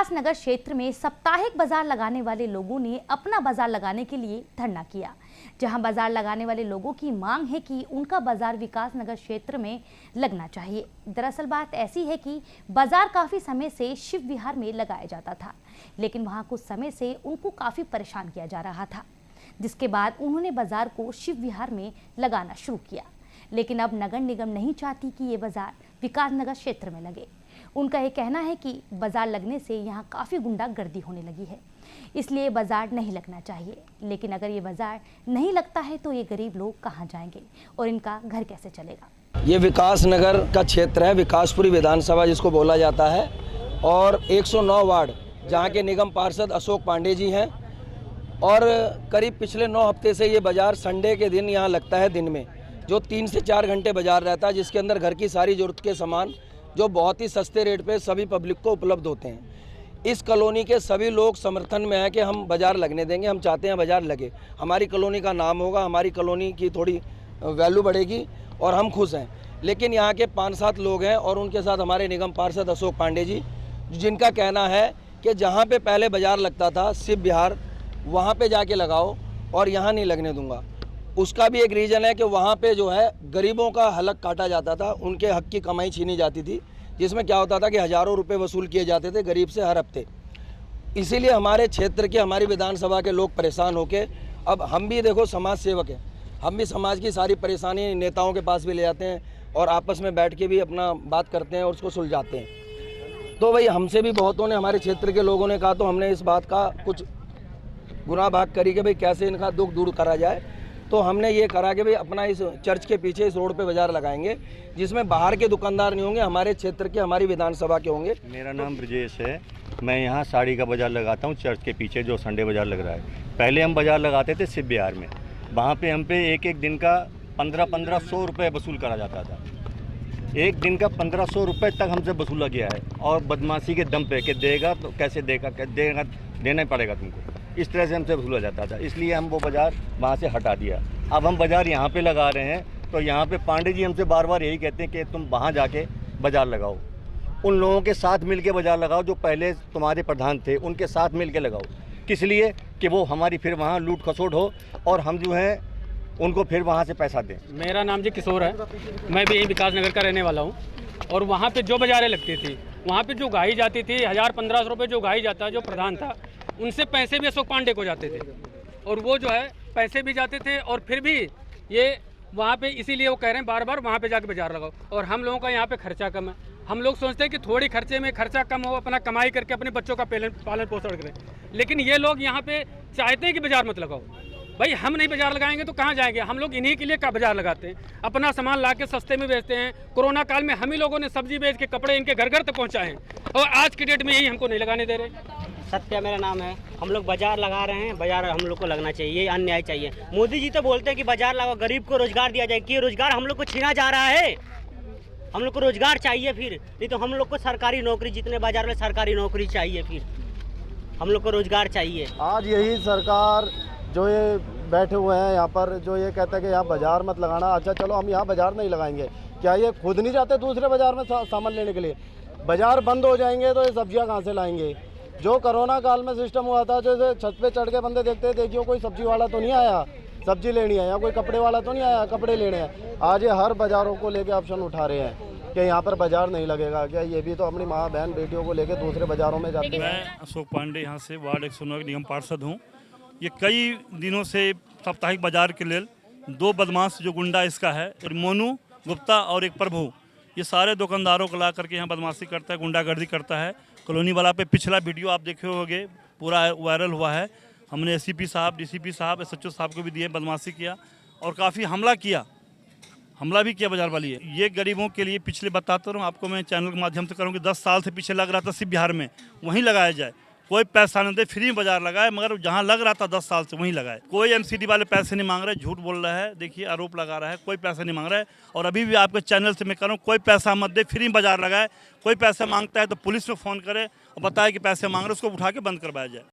विकास नगर क्षेत्र में साप्ताहिक बाजार लगाने वाले लोगों ने अपना बाजार लगाने के लिए धरना किया। जहां बाजार लगाने वाले लोगों की मांग है कि उनका बाजार विकास नगर क्षेत्र में लगना चाहिए। दरअसल बात ऐसी है कि बाजार काफी समय से शिव विहार में लगाया जाता था, लेकिन वहां कुछ समय से उनको काफी परेशान किया जा रहा था, जिसके बाद उन्होंने बाजार को शिव विहार में लगाना शुरू किया। लेकिन अब नगर निगम नहीं चाहती कि ये बाजार विकास नगर क्षेत्र में लगे। उनका ये कहना है कि बाजार लगने से यहाँ काफ़ी गुंडागर्दी होने लगी है, इसलिए बाजार नहीं लगना चाहिए। लेकिन अगर ये बाजार नहीं लगता है तो ये गरीब लोग कहाँ जाएंगे और इनका घर कैसे चलेगा। ये विकास नगर का क्षेत्र है, विकासपुरी विधानसभा जिसको बोला जाता है, और 109 वार्ड जहाँ के निगम पार्षद अशोक पांडे जी हैं। और करीब पिछले 9 हफ्ते से ये बाज़ार संडे के दिन यहाँ लगता है, दिन में जो 3 से 4 घंटे बाज़ार रहता है, जिसके अंदर घर की सारी ज़रूरत के सामान जो बहुत ही सस्ते रेट पे सभी पब्लिक को उपलब्ध होते हैं। इस कॉलोनी के सभी लोग समर्थन में हैं कि हम बाज़ार लगने देंगे, हम चाहते हैं बाज़ार लगे, हमारी कॉलोनी का नाम होगा, हमारी कॉलोनी की थोड़ी वैल्यू बढ़ेगी और हम खुश हैं। लेकिन यहाँ के 5-7 लोग हैं और उनके साथ हमारे निगम पार्षद अशोक पांडे जी, जिनका कहना है कि जहाँ पे पहले बाज़ार लगता था शिव विहार, वहाँ पे जाके लगाओ और यहाँ नहीं लगने दूंगा। उसका भी एक रीज़न है कि वहाँ पे जो है गरीबों का हलक काटा जाता था, उनके हक की कमाई छीनी जाती थी, जिसमें क्या होता था कि हज़ारों रुपए वसूल किए जाते थे गरीब से हर हफ्ते। इसीलिए हमारे क्षेत्र के, हमारी विधानसभा के लोग परेशान होके, अब हम भी देखो समाज सेवक हैं, हम भी समाज की सारी परेशानी नेताओं के पास भी ले जाते हैं और आपस में बैठ के भी अपना बात करते हैं और उसको सुलझाते हैं। तो भाई हमसे भी बहुतों ने, हमारे क्षेत्र के लोगों ने कहा, तो हमने इस बात का कुछ गुनाह भाग करी कि भाई कैसे इनका दुख दूर करा जाए। तो हमने ये करा कि भाई अपना इस चर्च के पीछे इस रोड पे बाजार लगाएंगे, जिसमें बाहर के दुकानदार नहीं होंगे, हमारे क्षेत्र के, हमारी विधानसभा के होंगे। मेरा नाम ब्रजेश है, मैं यहाँ साड़ी का बाजार लगाता हूँ चर्च के पीछे जो संडे बाजार लग रहा है। पहले हम बाजार लगाते थे शिव विहार में, वहाँ पे हम पे एक दिन का 1500 रुपये वसूल करा जाता था। एक दिन का 1500 रुपये तक हमसे वसूला गया है, और बदमाशी के दम पे कि देगा तो कैसे देगा, देना ही पड़ेगा तुमको, इस तरह से हमसे वसूला जाता था। इसलिए हम वो बाज़ार वहाँ से हटा दिया। अब हम बाज़ार यहाँ पे लगा रहे हैं, तो यहाँ पे पांडे जी हमसे बार बार यही कहते हैं कि तुम वहाँ जाके बाज़ार लगाओ, उन लोगों के साथ मिल के बाज़ार लगाओ जो पहले तुम्हारे प्रधान थे, उनके साथ मिल के लगाओ। किस लिए कि वो हमारी फिर वहाँ लूट खसोट हो और हम जो है उनको फिर वहाँ से पैसा दें। मेरा नाम जी किशोर है, मैं भी यही विकास नगर का रहने वाला हूँ। और वहाँ पे जो बाज़ारें लगती थी, वहाँ पे जो गाई जाती थी 1000-1500 रुपये जो गाई जाता, जो प्रधान था, उनसे पैसे भी अशोक पांडे को जाते थे, और वो जो है पैसे भी जाते थे। और फिर भी ये वहाँ पे, इसीलिए वो कह रहे हैं बार बार वहाँ पे जाके बाजार लगाओ। और हम लोगों का यहाँ पे खर्चा कम है, हम लोग सोचते हैं कि थोड़ी खर्चे में खर्चा कम हो, अपना कमाई करके अपने बच्चों का पालन पोषण करें। लेकिन ये लोग यहाँ पे चाहते हैं कि बाजार मत लगाओ। भाई हम नहीं बाजार लगाएंगे तो कहाँ जाएंगे? हम लोग इन्हीं के लिए का बाजार लगाते हैं, अपना सामान ला के सस्ते में बेचते हैं। कोरोना काल में हम ही लोगों ने सब्जी बेच के कपड़े इनके घर घर तक पहुँचाए हैं, और आज की डेट में यही हमको नहीं लगाने दे रहे। सत्य मेरा नाम है, हम लोग बाजार लगा रहे हैं, बाजार हम लोग को लगना चाहिए, ये अन्याय चाहिए। मोदी जी तो बोलते हैं कि बाजार लगाओ, गरीब को रोजगार दिया जाए, कि रोजगार हम लोग को छीना जा रहा है। हम लोग को रोजगार चाहिए, फिर नहीं तो हम लोग को सरकारी नौकरी, जितने बाजार में सरकारी नौकरी चाहिए, फिर हम लोग को रोजगार चाहिए। आज यही सरकार जो ये बैठे हुए हैं यहाँ पर, जो ये कहते हैं कि यहाँ बाजार मत लगाना, अच्छा चलो हम यहाँ बाजार नहीं लगाएंगे, क्या ये खुद नहीं जाते दूसरे बाजार में सामान लेने के लिए? बाजार बंद हो जाएंगे तो ये सब्जियाँ कहाँ से लाएंगे? जो कोरोना काल में सिस्टम हुआ था, जैसे छत पे चढ़ के बंदे देखते हैं, देखियो कोई सब्जी वाला तो नहीं आया सब्जी लेनी है, या कोई कपड़े वाला तो नहीं आया कपड़े लेने हैं। आज ये हर बाज़ारों को लेके ऑप्शन उठा रहे हैं कि यहाँ पर बाज़ार नहीं लगेगा। क्या ये भी तो अपनी माँ बहन बेटियों को लेके दूसरे बाज़ारों में जाते हैं। मैं अशोक पांडे यहाँ से वार्ड 109 के निगम पार्षद हूँ। ये कई दिनों से साप्ताहिक बाजार के लिए 2 बदमाश जो गुंडा इसका है, और मोनू गुप्ता और एक प्रभु, ये सारे दुकानदारों को ला करके यहाँ बदमाशी करता है, गुंडागर्दी करता है। कॉलोनी वाला पे पिछला वीडियो आप देखे होंगे, पूरा वायरल हुआ है। हमने एसीपी साहब, डीसीपी साहब, एसएचओ साहब को भी दिए, बदमाशी किया और काफ़ी हमला भी किया बाजार वाली है। ये गरीबों के लिए, पिछले बताता हूँ आपको, मैं चैनल के माध्यम से करूँ कि 10 साल से पीछे लग रहा था शिव विहार में, वहीं लगाया जाए, कोई पैसा नहीं दे, फ्री में बाजार लगाए, मगर जहाँ लग रहा था 10 साल से वहीं लगाए। कोई एमसीडी वाले पैसे नहीं मांग रहे, झूठ बोल रहा है, देखिए आरोप लगा रहा है, कोई पैसा नहीं मांग रहा है। और अभी भी आपके चैनल से मैं कह रहा हूँ, कोई पैसा मत दे, फ्री में बाजार लगाए। कोई पैसा मांगता है तो पुलिस में फ़ोन करे और बताए कि पैसे मांग रहे, उसको उठा के बंद करवाया जाए।